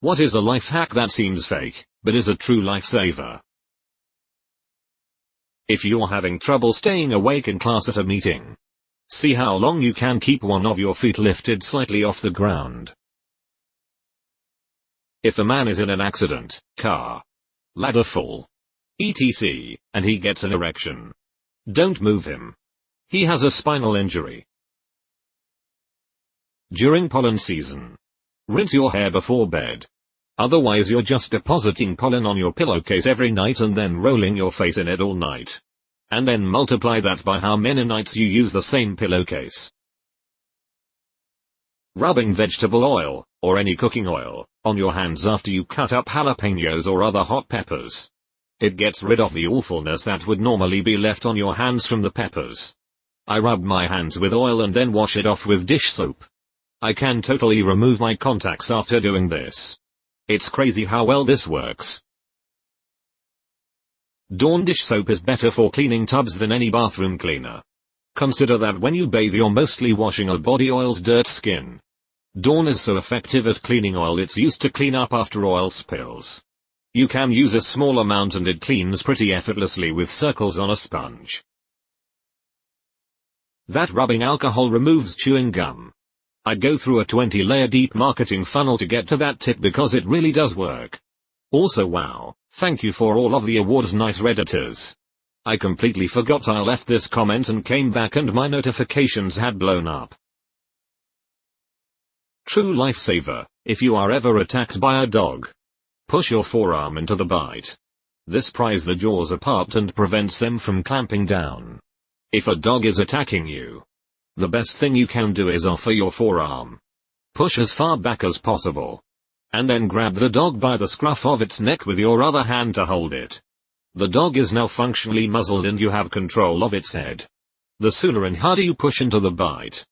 What is a life hack that seems fake, but is a true lifesaver? If you're having trouble staying awake in class at a meeting, see how long you can keep one of your feet lifted slightly off the ground. If a man is in an accident, car, ladder fall, etc., and he gets an erection, don't move him. He has a spinal injury. During pollen season, rinse your hair before bed. Otherwise you're just depositing pollen on your pillowcase every night and then rolling your face in it all night. And then multiply that by how many nights you use the same pillowcase. Rubbing vegetable oil, or any cooking oil, on your hands after you cut up jalapenos or other hot peppers. It gets rid of the awfulness that would normally be left on your hands from the peppers. I rub my hands with oil and then wash it off with dish soap. I can totally remove my contacts after doing this. It's crazy how well this works. Dawn dish soap is better for cleaning tubs than any bathroom cleaner. Consider that when you bathe you're mostly washing a body oil's dirt skin. Dawn is so effective at cleaning oil it's used to clean up after oil spills. You can use a small amount and it cleans pretty effortlessly with circles on a sponge. That rubbing alcohol removes chewing gum. I go through a 20-layer deep marketing funnel to get to that tip because it really does work. Also wow, thank you for all of the awards, nice Redditors. I completely forgot I left this comment and came back and my notifications had blown up. True lifesaver, if you are ever attacked by a dog, push your forearm into the bite. This pries the jaws apart and prevents them from clamping down. If a dog is attacking you, the best thing you can do is offer your forearm. Push as far back as possible. And then grab the dog by the scruff of its neck with your other hand to hold it. The dog is now functionally muzzled and you have control of its head. The sooner and harder you push into the bite,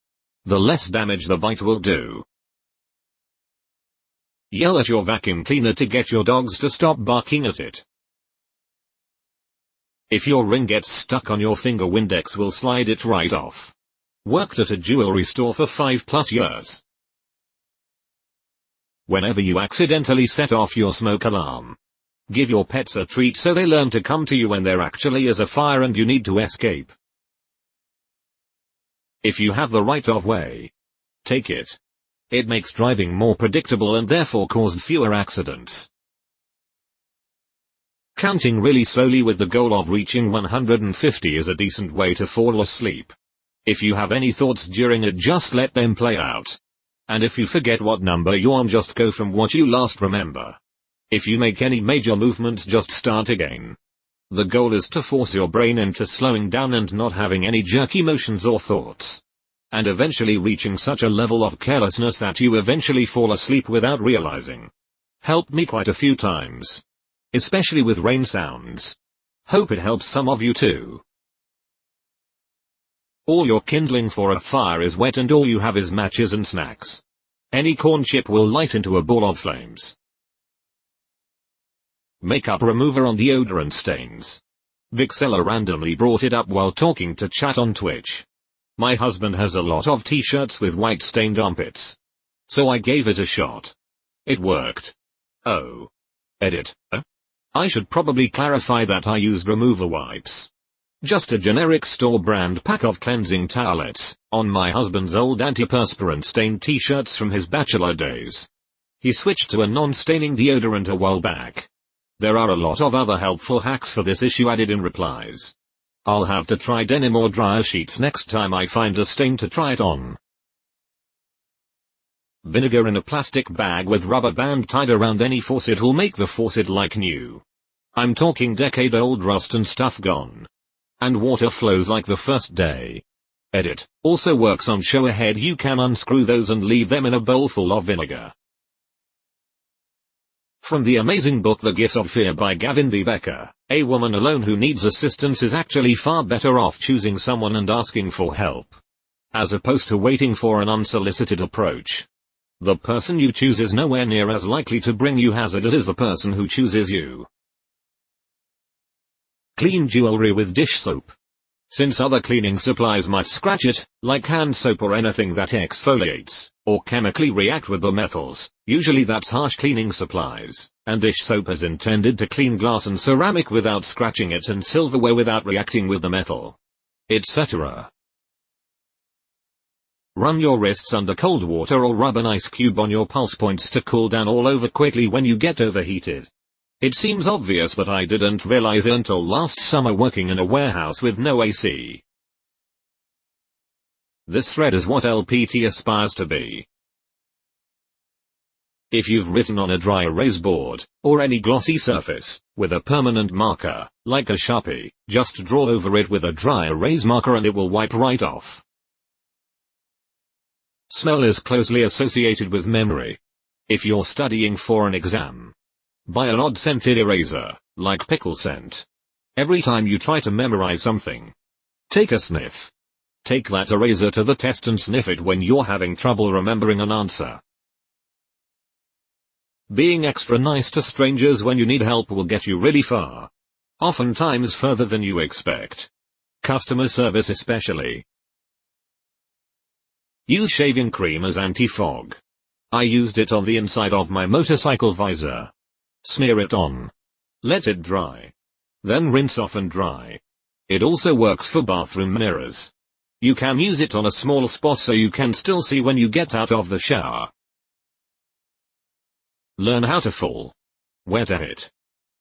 the less damage the bite will do. Yell at your vacuum cleaner to get your dogs to stop barking at it. If your ring gets stuck on your finger, Windex will slide it right off. Worked at a jewelry store for 5+ years. Whenever you accidentally set off your smoke alarm, give your pets a treat so they learn to come to you when there actually is a fire and you need to escape. If you have the right of way, take it. It makes driving more predictable and therefore causes fewer accidents. Counting really slowly with the goal of reaching 150 is a decent way to fall asleep. If you have any thoughts during it, just let them play out. And if you forget what number you're on, just go from what you last remember. If you make any major movements, just start again. The goal is to force your brain into slowing down and not having any jerky motions or thoughts. And eventually reaching such a level of carelessness that you eventually fall asleep without realizing. Helped me quite a few times. Especially with rain sounds. Hope it helps some of you too. All your kindling for a fire is wet and all you have is matches and snacks. Any corn chip will light into a ball of flames. Makeup remover on deodorant stains. Vixella randomly brought it up while talking to chat on Twitch. My husband has a lot of t-shirts with white stained armpits. So I gave it a shot. It worked. Oh. Edit. I should probably clarify that I used remover wipes. Just a generic store brand pack of cleansing towelettes, on my husband's old antiperspirant stained t-shirts from his bachelor days. He switched to a non-staining deodorant a while back. There are a lot of other helpful hacks for this issue added in replies. I'll have to try denim or dryer sheets next time I find a stain to try it on. Vinegar in a plastic bag with rubber band tied around any faucet will make the faucet like new. I'm talking decade-old rust and stuff gone. And water flows like the first day. Edit. Also works on shower head. You can unscrew those and leave them in a bowl full of vinegar. From the amazing book The Gift of Fear by Gavin D. Becker, a woman alone who needs assistance is actually far better off choosing someone and asking for help, as opposed to waiting for an unsolicited approach. The person you choose is nowhere near as likely to bring you hazard as the person who chooses you. Clean jewelry with dish soap. Since other cleaning supplies might scratch it, like hand soap or anything that exfoliates, or chemically react with the metals. Usually that's harsh cleaning supplies, and dish soap is intended to clean glass and ceramic without scratching it and silverware without reacting with the metal, etc. Run your wrists under cold water or rub an ice cube on your pulse points to cool down all over quickly when you get overheated. It seems obvious, but I didn't realize it until last summer working in a warehouse with no AC. This thread is what LPT aspires to be. If you've written on a dry erase board, or any glossy surface, with a permanent marker, like a Sharpie, just draw over it with a dry erase marker and it will wipe right off. Smell is closely associated with memory. If you're studying for an exam, buy an odd-scented eraser, like pickle scent. Every time you try to memorize something, take a sniff. Take that eraser to the test and sniff it when you're having trouble remembering an answer. Being extra nice to strangers when you need help will get you really far. Oftentimes further than you expect. Customer service especially. Use shaving cream as anti-fog. I used it on the inside of my motorcycle visor. Smear it on. Let it dry. Then rinse off and dry. It also works for bathroom mirrors. You can use it on a small spot so you can still see when you get out of the shower. Learn how to fall. Where to hit.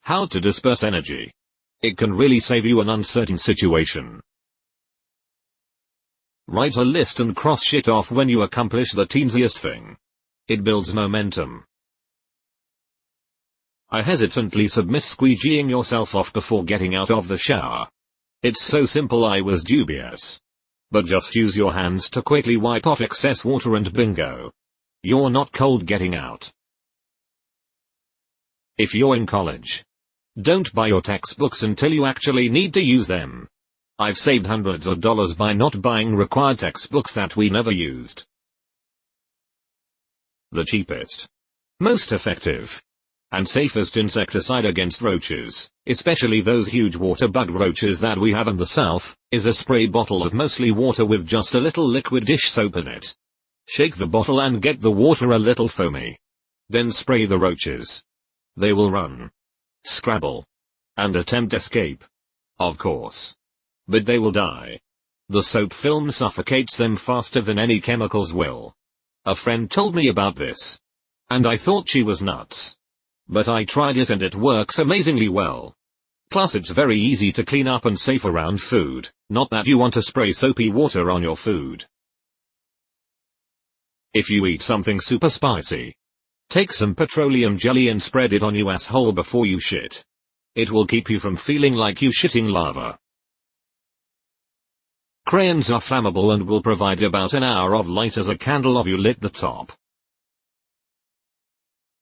How to disperse energy. It can really save you an uncertain situation. Write a list and cross shit off when you accomplish the teensiest thing. It builds momentum. I hesitantly submit squeegeeing yourself off before getting out of the shower. It's so simple I was dubious. But just use your hands to quickly wipe off excess water and bingo. You're not cold getting out. If you're in college, don't buy your textbooks until you actually need to use them. I've saved hundreds of dollars by not buying required textbooks that we never used. The cheapest, most effective, and safest insecticide against roaches, especially those huge water bug roaches that we have in the south, is a spray bottle of mostly water with just a little liquid dish soap in it. Shake the bottle and get the water a little foamy. Then spray the roaches. They will run, scrabble, and attempt escape. Of course. But they will die. The soap film suffocates them faster than any chemicals will. A friend told me about this, and I thought she was nuts. But I tried it and it works amazingly well. Plus it's very easy to clean up and safe around food, not that you want to spray soapy water on your food. If you eat something super spicy, take some petroleum jelly and spread it on your asshole before you shit. It will keep you from feeling like you shitting lava. Crayons are flammable and will provide about an hour of light as a candle if you lit the top.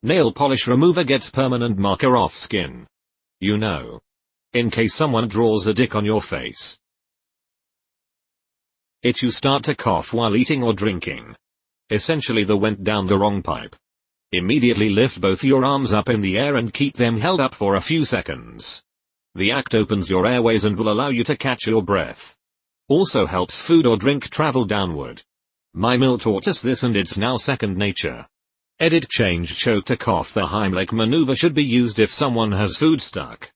Nail polish remover gets permanent marker off skin. You know. In case someone draws a dick on your face. You start to cough while eating or drinking. Essentially the went down the wrong pipe. Immediately lift both your arms up in the air and keep them held up for a few seconds. The act opens your airways and will allow you to catch your breath. Also helps food or drink travel downward. My mill taught us this and it's now second nature. Edit change choke to cough. The Heimlich maneuver should be used if someone has food stuck.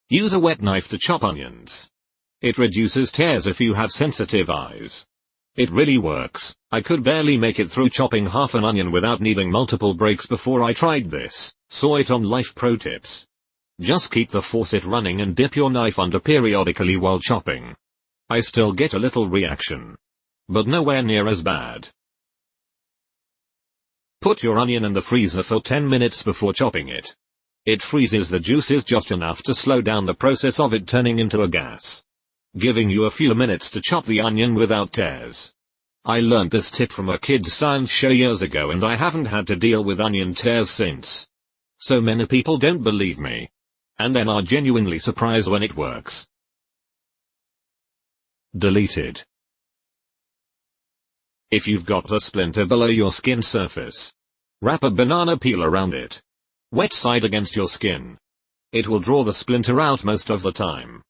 Use a wet knife to chop onions. It reduces tears if you have sensitive eyes. It really works. I could barely make it through chopping half an onion without needing multiple breaks before I tried this. Saw it on Life Pro Tips. Just keep the faucet running and dip your knife under periodically while chopping. I still get a little reaction, but nowhere near as bad. Put your onion in the freezer for 10 minutes before chopping it. It freezes the juices just enough to slow down the process of it turning into a gas, giving you a few minutes to chop the onion without tears. I learned this tip from a kid's science show years ago and I haven't had to deal with onion tears since. So many people don't believe me, and then are genuinely surprised when it works. Deleted. If you've got a splinter below your skin surface, wrap a banana peel around it. Wet side against your skin. It will draw the splinter out most of the time.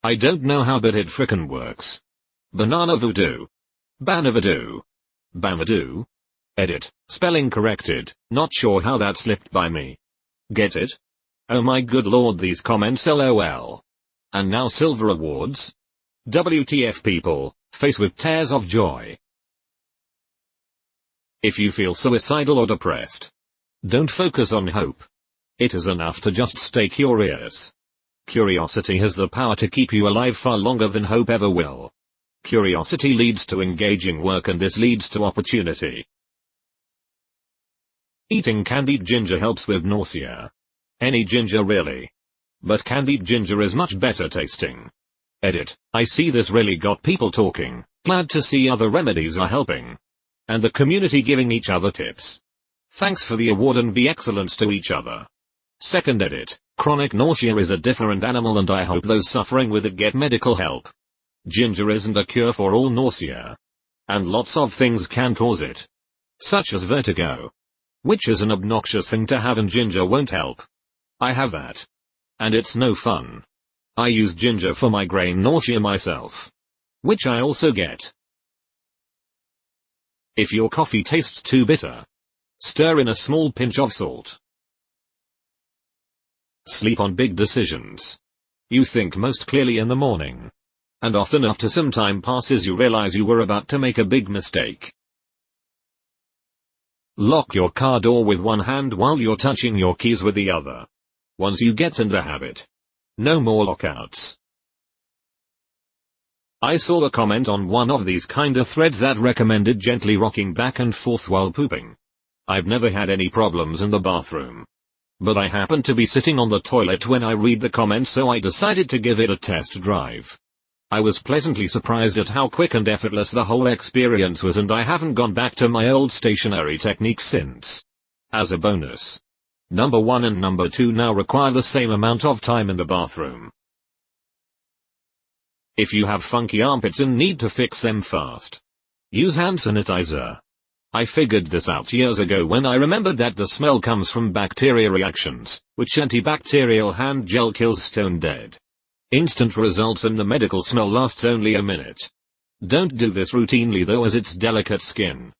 I don't know how, but it frickin' works. Banana voodoo. Banavadoo. Bamadoo. Edit. Spelling corrected. Not sure how that slipped by me. Get it? Oh my good lord, these comments lol. And now silver awards? WTF people, face with tears of joy. If you feel suicidal or depressed, don't focus on hope. It is enough to just stay curious. Curiosity has the power to keep you alive far longer than hope ever will. Curiosity leads to engaging work, and this leads to opportunity. Eating candied ginger helps with nausea. Any ginger really. But candied ginger is much better tasting. Edit. I see this really got people talking. Glad to see other remedies are helping. And the community giving each other tips. Thanks for the award and be excellent to each other. Second edit. Chronic nausea is a different animal, and I hope those suffering with it get medical help. Ginger isn't a cure for all nausea. And lots of things can cause it. Such as vertigo. Which is an obnoxious thing to have, and ginger won't help. I have that. And it's no fun. I use ginger for migraine nausea myself. Which I also get. If your coffee tastes too bitter, stir in a small pinch of salt. Sleep on big decisions. You think most clearly in the morning. And often after some time passes you realize you were about to make a big mistake. Lock your car door with one hand while you're touching your keys with the other. Once you get in the habit, no more lockouts. I saw a comment on one of these kinda threads that recommended gently rocking back and forth while pooping. I've never had any problems in the bathroom. But I happened to be sitting on the toilet when I read the comments, so I decided to give it a test drive. I was pleasantly surprised at how quick and effortless the whole experience was, and I haven't gone back to my old stationary technique since. As a bonus, number 1 and number 2 now require the same amount of time in the bathroom. If you have funky armpits and need to fix them fast, use hand sanitizer. I figured this out years ago when I remembered that the smell comes from bacteria reactions, which antibacterial hand gel kills stone dead. Instant results, and the medical smell lasts only a minute. Don't do this routinely though, as it's delicate skin.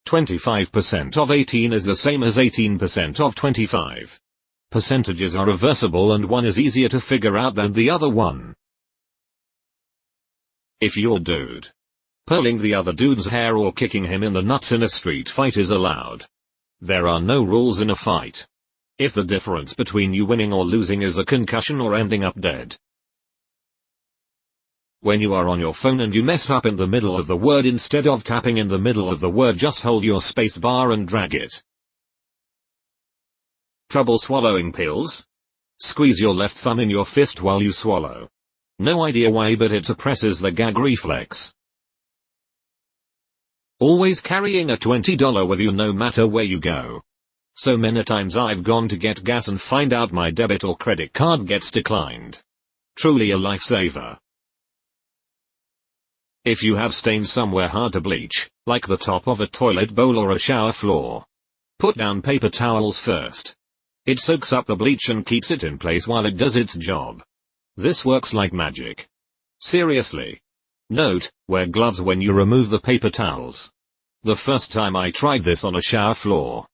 25% of 18 is the same as 18% of 25. Percentages are reversible and one is easier to figure out than the other one. If you're dude, pulling the other dude's hair or kicking him in the nuts in a street fight is allowed. There are no rules in a fight. If the difference between you winning or losing is a concussion or ending up dead. When you are on your phone and you mess up in the middle of the word, instead of tapping in the middle of the word, just hold your space bar and drag it. Trouble swallowing pills? Squeeze your left thumb in your fist while you swallow. No idea why, but it suppresses the gag reflex. Always carrying a $20 with you no matter where you go. So many times I've gone to get gas and find out my debit or credit card gets declined. Truly a lifesaver. If you have stains somewhere hard to bleach, like the top of a toilet bowl or a shower floor, put down paper towels first. It soaks up the bleach and keeps it in place while it does its job. This works like magic. Seriously. Note, wear gloves when you remove the paper towels. The first time I tried this on a shower floor,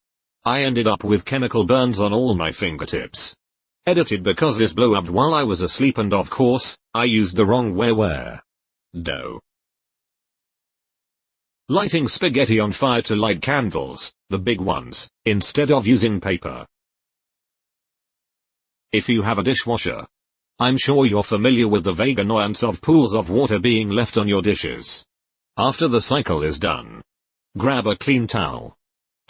I ended up with chemical burns on all my fingertips. Edited because this blew up while I was asleep, and of course, I used the wrong wear. Dough. Lighting spaghetti on fire to light candles, the big ones, instead of using paper. If you have a dishwasher, I'm sure you're familiar with the vague annoyance of pools of water being left on your dishes. After the cycle is done, grab a clean towel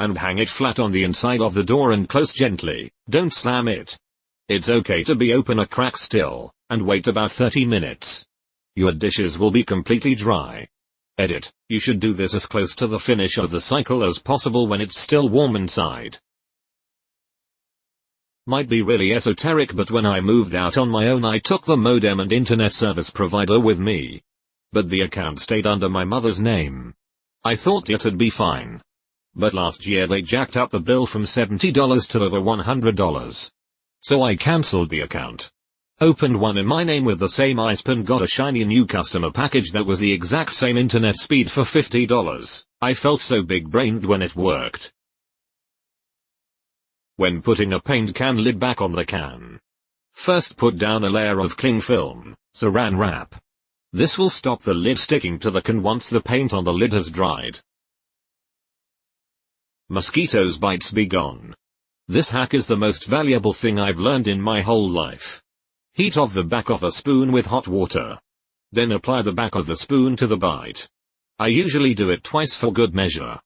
and hang it flat on the inside of the door and close gently. Don't slam it. It's okay to be open a crack still, and wait about 30 minutes. Your dishes will be completely dry. Edit. You should do this as close to the finish of the cycle as possible when it's still warm inside. Might be really esoteric, but when I moved out on my own I took the modem and internet service provider with me. But the account stayed under my mother's name. I thought it'd be fine. But last year they jacked up the bill from $70 to over $100. So I cancelled the account. Opened one in my name with the same ISP, got a shiny new customer package that was the exact same internet speed for $50. I felt so big-brained when it worked. When putting a paint can lid back on the can, first put down a layer of cling film, saran wrap. This will stop the lid sticking to the can once the paint on the lid has dried. Mosquitoes bites be gone. This hack is the most valuable thing I've learned in my whole life. Heat off the back of a spoon with hot water. Then apply the back of the spoon to the bite. I usually do it twice for good measure.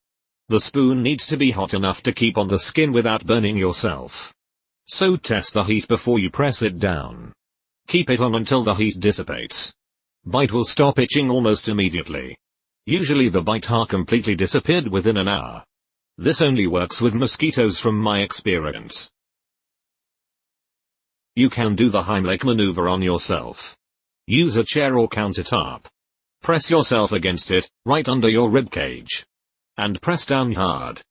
The spoon needs to be hot enough to keep on the skin without burning yourself. So test the heat before you press it down. Keep it on until the heat dissipates. Bite will stop itching almost immediately. Usually the bite completely disappeared within an hour. This only works with mosquitoes from my experience. You can do the Heimlich maneuver on yourself. Use a chair or countertop. Press yourself against it, right under your rib cage. And press down hard.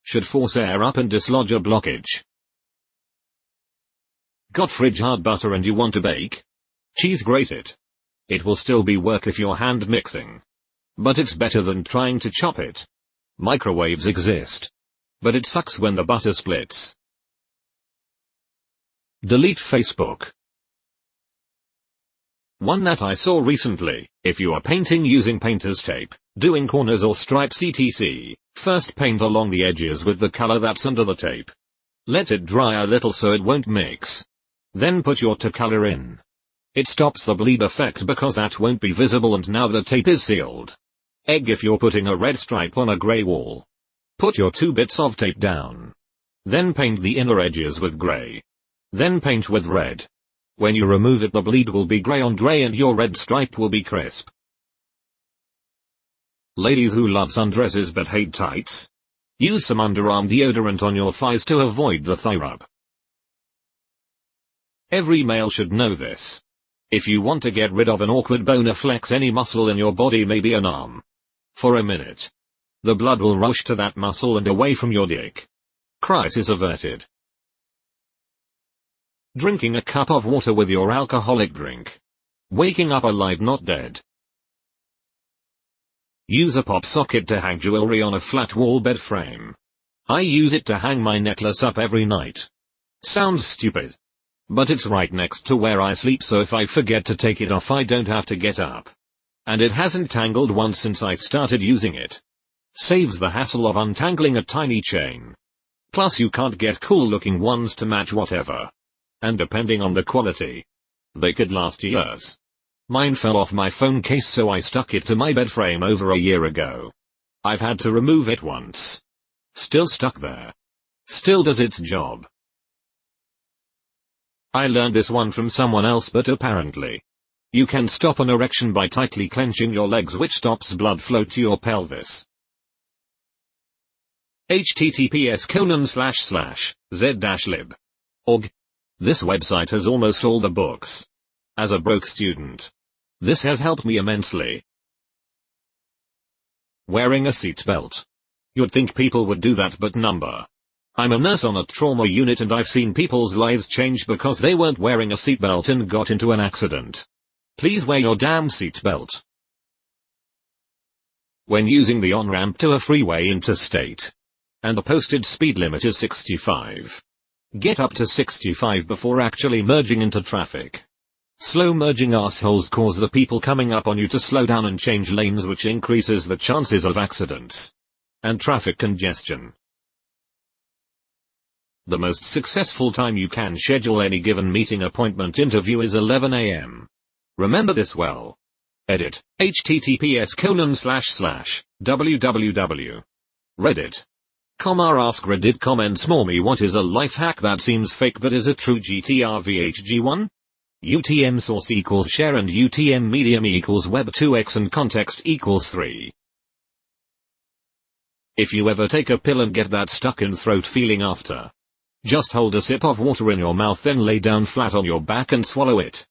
Should force air up and dislodge a blockage. Got fridge hard butter and you want to bake? Cheese, grate it. It will still be work if you're hand mixing. But it's better than trying to chop it. Microwaves exist. But it sucks when the butter splits. Delete Facebook. One that I saw recently: if you are painting using painter's tape, doing corners or stripes etc., first paint along the edges with the color that's under the tape. Let it dry a little so it won't mix. Then put your color in. It stops the bleed effect because that won't be visible and now the tape is sealed. Egg if you're putting a red stripe on a gray wall. Put your 2 bits of tape down. Then paint the inner edges with gray. Then paint with red. When you remove it, the bleed will be gray on gray and your red stripe will be crisp. Ladies who love sundresses but hate tights. Use some underarm deodorant on your thighs to avoid the thigh rub. Every male should know this. If you want to get rid of an awkward boner, flex any muscle in your body, maybe an arm. For a minute. The blood will rush to that muscle and away from your dick. Crisis averted. Drinking a cup of water with your alcoholic drink. Waking up alive, not dead. Use a pop socket to hang jewelry on a flat wall bed frame. I use it to hang my necklace up every night. Sounds stupid. But it's right next to where I sleep, so if I forget to take it off I don't have to get up. And it hasn't tangled once since I started using it. Saves the hassle of untangling a tiny chain. Plus you can't get cool looking ones to match whatever. And depending on the quality, they could last years. Mine fell off my phone case, so I stuck it to my bed frame over a year ago. I've had to remove it once. Still stuck there. Still does its job. I learned this one from someone else, but apparently you can stop an erection by tightly clenching your legs, which stops blood flow to your pelvis. https://z-lib.org. This website has almost all the books. As a broke student, this has helped me immensely. Wearing a seatbelt. You'd think people would do that, but number. I'm a nurse on a trauma unit and I've seen people's lives change because they weren't wearing a seatbelt and got into an accident. Please wear your damn seatbelt. When using the on-ramp to a freeway, interstate, and the posted speed limit is 65. Get up to 65 before actually merging into traffic. Slow merging assholes cause the people coming up on you to slow down and change lanes, which increases the chances of accidents and traffic congestion. The most successful time you can schedule any given meeting, appointment, interview is 11 a.m. Remember this well. Edit. https://www.reddit.com AskReddit comments more me. What is a life hack that seems fake but is a true GTRVHG1? UTM source equals share and UTM medium equals web 2x and context equals 3. If you ever take a pill and get that stuck in throat feeling after, just hold a sip of water in your mouth, then lay down flat on your back and swallow it.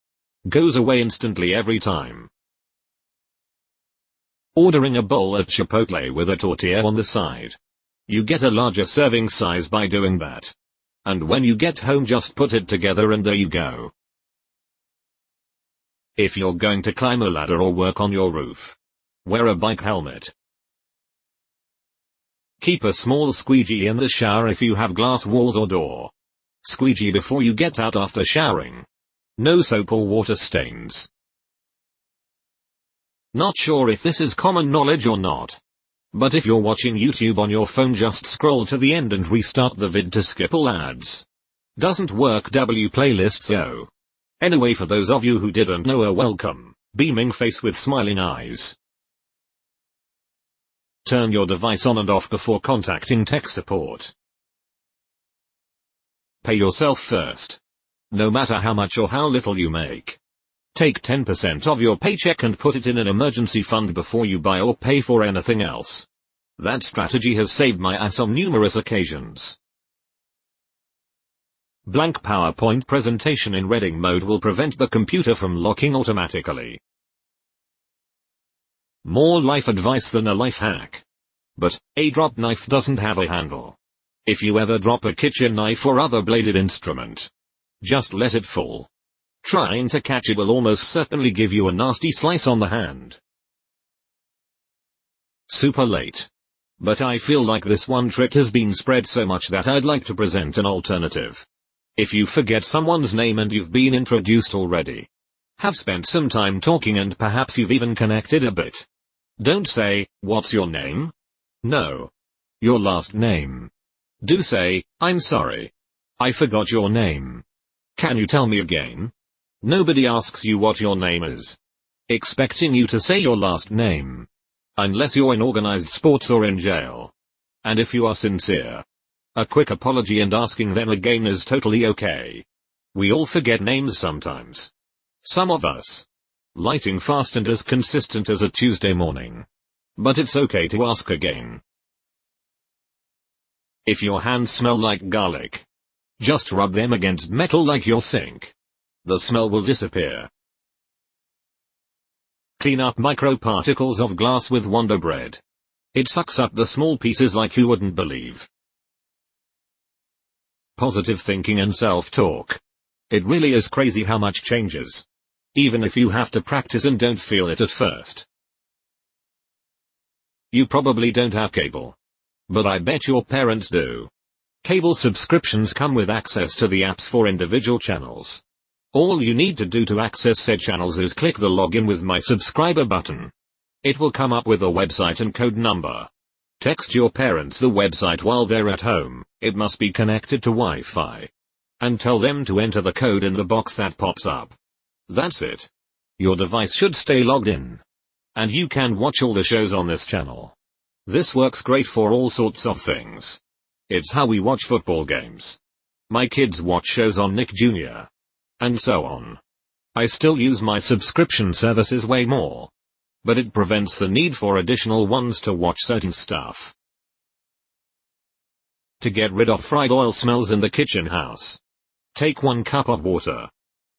Goes away instantly every time. Ordering a bowl at Chipotle with a tortilla on the side. You get a larger serving size by doing that. And when you get home, just put it together and there you go. If you're going to climb a ladder or work on your roof, wear a bike helmet. Keep a small squeegee in the shower if you have glass walls or door. Squeegee before you get out after showering. No soap or water stains. Not sure if this is common knowledge or not, but if you're watching YouTube on your phone, just scroll to the end and restart the vid to skip all ads. Doesn't work. W playlists. Oh. Anyway, for those of you who didn't know, a welcome, beaming face with smiling eyes. Turn your device on and off before contacting tech support. Pay yourself first. No matter how much or how little you make. Take 10% of your paycheck and put it in an emergency fund before you buy or pay for anything else. That strategy has saved my ass on numerous occasions. Blank PowerPoint presentation in reading mode will prevent the computer from locking automatically. More life advice than a life hack. But, a drop knife doesn't have a handle. If you ever drop a kitchen knife or other bladed instrument, just let it fall. Trying to catch it will almost certainly give you a nasty slice on the hand. Super late. But I feel like this one trick has been spread so much that I'd like to present an alternative. If you forget someone's name and you've been introduced already, have spent some time talking and perhaps you've even connected a bit, don't say, "What's your name?" No. Your last name. Do say, "I'm sorry. I forgot your name. Can you tell me again?" Nobody asks you what your name is, expecting you to say your last name. Unless you're in organized sports or in jail. And if you are sincere, a quick apology and asking them again is totally okay. We all forget names sometimes. Some of us. Lighting fast and as consistent as a Tuesday morning. But it's okay to ask again. If your hands smell like garlic, just rub them against metal like your sink. The smell will disappear. Clean up microparticles of glass with Wonder Bread. It sucks up the small pieces like you wouldn't believe. Positive thinking and self-talk. It really is crazy how much changes. Even if you have to practice and don't feel it at first. You probably don't have cable. But I bet your parents do. Cable subscriptions come with access to the apps for individual channels. All you need to do to access said channels is click the login with my subscriber button. It will come up with a website and code number. Text your parents the website while they're at home. It must be connected to Wi-Fi. And tell them to enter the code in the box that pops up. That's it. Your device should stay logged in. And you can watch all the shows on this channel. This works great for all sorts of things. It's how we watch football games. My kids watch shows on Nick Jr. And so on. I still use my subscription services way more. But it prevents the need for additional ones to watch certain stuff. To get rid of fried oil smells in the kitchen house. Take 1 cup of water.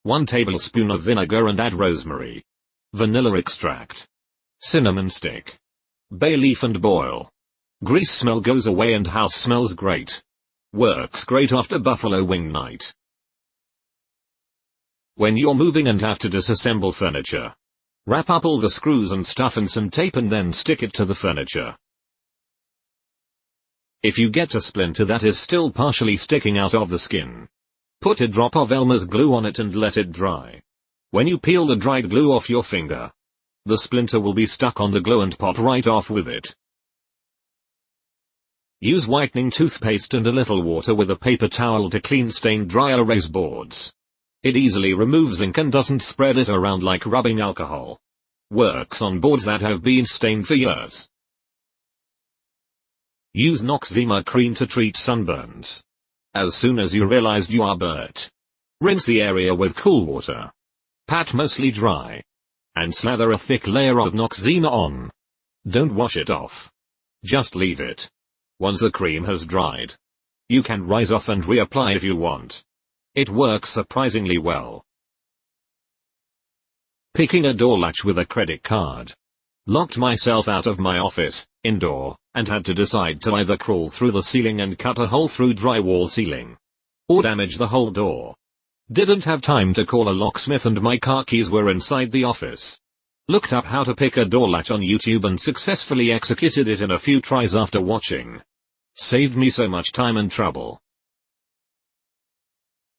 1 tablespoon of vinegar and add rosemary. Vanilla extract. Cinnamon stick. Bay leaf and boil. Grease smell goes away and house smells great. Works great after buffalo wing night. When you're moving and have to disassemble furniture, wrap up all the screws and stuff in some tape and then stick it to the furniture. If you get a splinter that is still partially sticking out of the skin, put a drop of Elmer's glue on it and let it dry. When you peel the dried glue off your finger, the splinter will be stuck on the glue and pop right off with it. Use whitening toothpaste and a little water with a paper towel to clean stained dry erase boards. It easily removes ink and doesn't spread it around like rubbing alcohol. Works on boards that have been stained for years. Use Noxzema cream to treat sunburns. As soon as you realize you are burnt, rinse the area with cool water. Pat mostly dry. And slather a thick layer of Noxzema on. Don't wash it off. Just leave it. Once the cream has dried, you can rinse off and reapply if you want. It works surprisingly well. Picking a door latch with a credit card. Locked myself out of my office, indoor, and had to decide to either crawl through the ceiling and cut a hole through drywall ceiling, or damage the whole door. Didn't have time to call a locksmith and my car keys were inside the office. Looked up how to pick a door latch on YouTube and successfully executed it in a few tries after watching. Saved me so much time and trouble.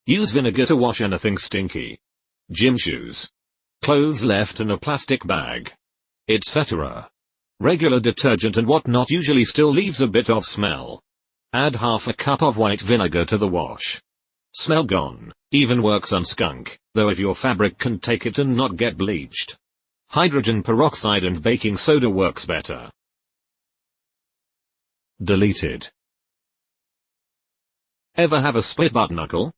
Use vinegar to wash anything stinky. Gym shoes. Clothes left in a plastic bag. Etc. Regular detergent and whatnot usually still leaves a bit of smell. Add half a cup of white vinegar to the wash. Smell gone. Even works on skunk, though if your fabric can take it and not get bleached. Hydrogen peroxide and baking soda works better. Deleted. Ever have a split butt knuckle?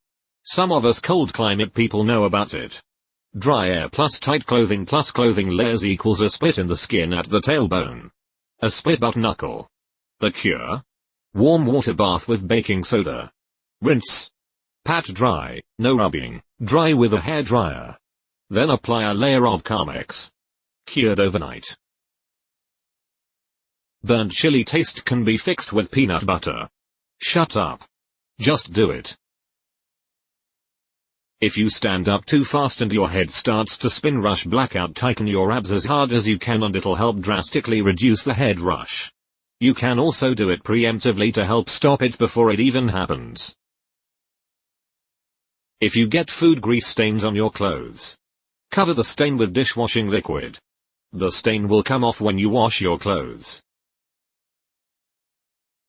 Some of us cold climate people know about it. Dry air plus tight clothing plus clothing layers equals a split in the skin at the tailbone. A split butt knuckle. The cure? Warm water bath with baking soda. Rinse. Pat dry, no rubbing, dry with a hairdryer. Then apply a layer of Carmex. Cured overnight. Burnt chili taste can be fixed with peanut butter. Shut up. Just do it. If you stand up too fast and your head starts to spin, rush blackout, tighten your abs as hard as you can and it'll help drastically reduce the head rush. You can also do it preemptively to help stop it before it even happens. If you get food grease stains on your clothes, cover the stain with dishwashing liquid. The stain will come off when you wash your clothes.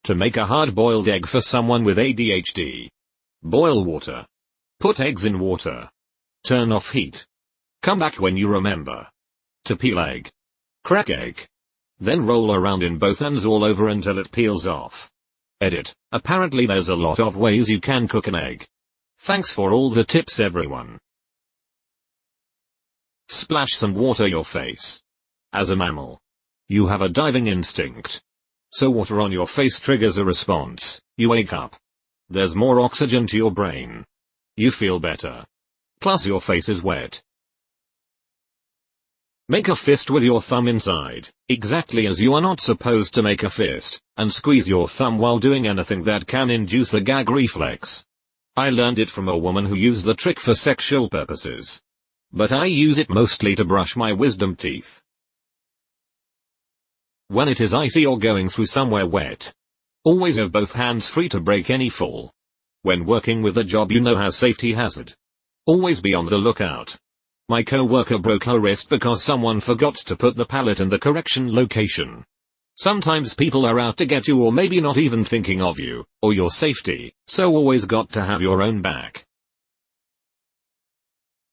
To make a hard-boiled egg for someone with ADHD. Boil water. Put eggs in water. Turn off heat. Come back when you remember. To peel egg. Crack egg. Then roll around in both ends all over until it peels off. Edit. Apparently there's a lot of ways you can cook an egg. Thanks for all the tips, everyone. Splash some water your face. As a mammal, you have a diving instinct. So water on your face triggers a response. You wake up. There's more oxygen to your brain. You feel better. Plus your face is wet. Make a fist with your thumb inside, exactly as you are not supposed to make a fist, and squeeze your thumb while doing anything that can induce a gag reflex. I learned it from a woman who used the trick for sexual purposes. But I use it mostly to brush my wisdom teeth. When it is icy or going through somewhere wet, always have both hands free to break any fall. When working with a job you know has safety hazard, always be on the lookout. My co-worker broke her wrist because someone forgot to put the pallet in the correction location. Sometimes people are out to get you or maybe not even thinking of you, or your safety, so always got to have your own back.